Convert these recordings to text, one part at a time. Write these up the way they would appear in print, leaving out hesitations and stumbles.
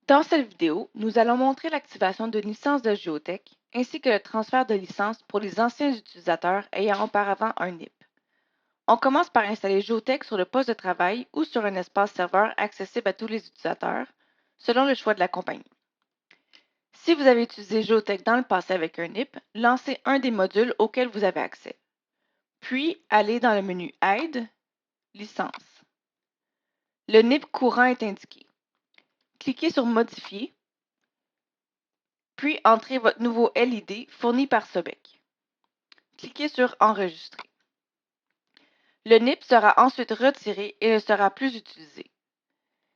Dans cette vidéo, nous allons montrer l'activation d'une licence de Géotech ainsi que le transfert de licence pour les anciens utilisateurs ayant auparavant un NIP. On commence par installer Géotech sur le poste de travail ou sur un espace serveur accessible à tous les utilisateurs, selon le choix de la compagnie. Si vous avez utilisé Géotech dans le passé avec un NIP, lancez un des modules auxquels vous avez accès. Puis, allez dans le menu Aide, Licence. Le NIP courant est indiqué. Cliquez sur Modifier, puis entrez votre nouveau LID fourni par Sobec. Cliquez sur Enregistrer. Le NIP sera ensuite retiré et ne sera plus utilisé.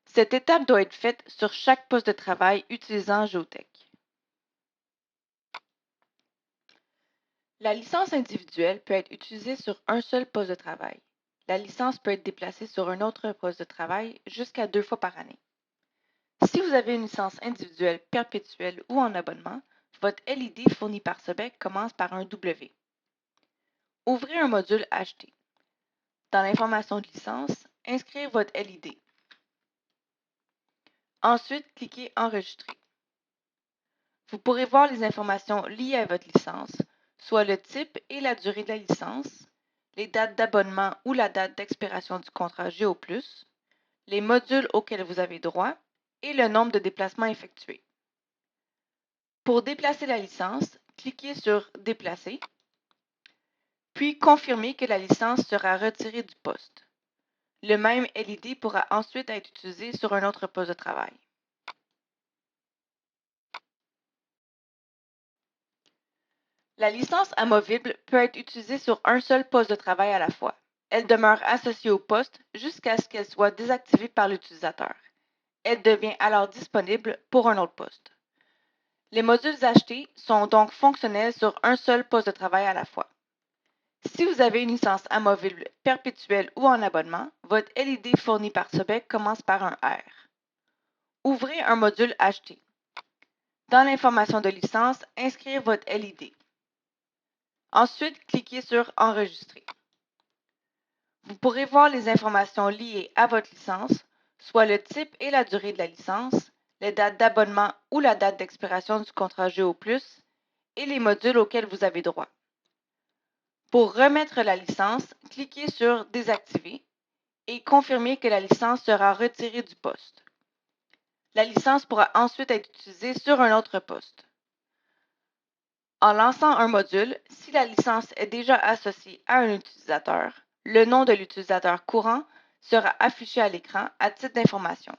Cette étape doit être faite sur chaque poste de travail utilisant Géotech. La licence individuelle peut être utilisée sur un seul poste de travail. La licence peut être déplacée sur un autre poste de travail jusqu'à 2 fois par année. Si vous avez une licence individuelle perpétuelle ou en abonnement, votre LID fourni par Sobec commence par un W. Ouvrez un module Acheter. Dans l'information de licence, inscrire votre LID. Ensuite, cliquez Enregistrer. Vous pourrez voir les informations liées à votre licence, soit le type et la durée de la licence, les dates d'abonnement ou la date d'expiration du contrat Géo+, les modules auxquels vous avez droit et le nombre de déplacements effectués. Pour déplacer la licence, cliquez sur Déplacer, puis confirmez que la licence sera retirée du poste. Le même LID pourra ensuite être utilisé sur un autre poste de travail. La licence amovible peut être utilisée sur un seul poste de travail à la fois. Elle demeure associée au poste jusqu'à ce qu'elle soit désactivée par l'utilisateur. Elle devient alors disponible pour un autre poste. Les modules achetés sont donc fonctionnels sur un seul poste de travail à la fois. Si vous avez une licence amovible perpétuelle ou en abonnement, votre LID fourni par Sobec commence par un R. Ouvrez un module acheté. Dans l'information de licence, inscrire votre LID. Ensuite, cliquez sur Enregistrer. Vous pourrez voir les informations liées à votre licence, soit le type et la durée de la licence, les dates d'abonnement ou la date d'expiration du contrat Géo+, et les modules auxquels vous avez droit. Pour remettre la licence, cliquez sur Désactiver et confirmez que la licence sera retirée du poste. La licence pourra ensuite être utilisée sur un autre poste. En lançant un module, si la licence est déjà associée à un utilisateur, le nom de l'utilisateur courant sera affiché à l'écran à titre d'information.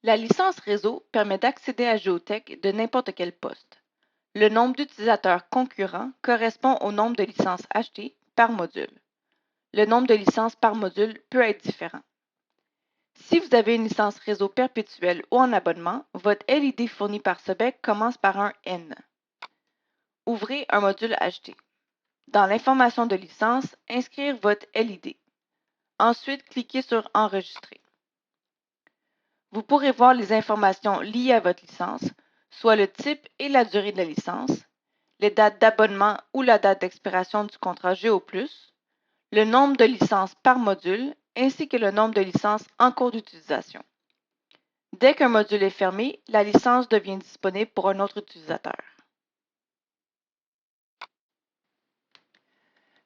La licence réseau permet d'accéder à Géotech de n'importe quel poste. Le nombre d'utilisateurs concurrents correspond au nombre de licences achetées par module. Le nombre de licences par module peut être différent. Si vous avez une licence réseau perpétuelle ou en abonnement, votre LID fourni par Sobec commence par un N. Ouvrez un module acheté. Dans l'information de licence, inscrire votre LID. Ensuite, cliquez sur Enregistrer. Vous pourrez voir les informations liées à votre licence, soit le type et la durée de la licence, les dates d'abonnement ou la date d'expiration du contrat Géo+, le nombre de licences par module, ainsi que le nombre de licences en cours d'utilisation. Dès qu'un module est fermé, la licence devient disponible pour un autre utilisateur.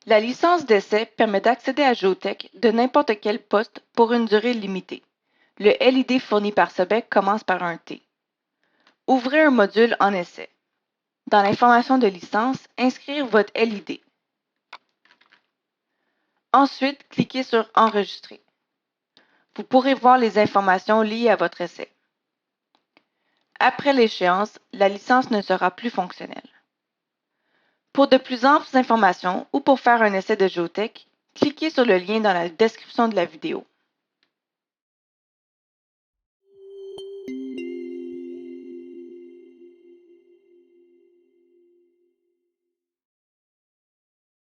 La licence d'essai permet d'accéder à Géotech de n'importe quel poste pour une durée limitée. Le LID fourni par Sobec commence par un T. Ouvrez un module en essai. Dans l'information de licence, inscrire votre LID. Ensuite, cliquez sur Enregistrer. Vous pourrez voir les informations liées à votre essai. Après l'échéance, la licence ne sera plus fonctionnelle. Pour de plus amples informations ou pour faire un essai de Géotech, cliquez sur le lien dans la description de la vidéo.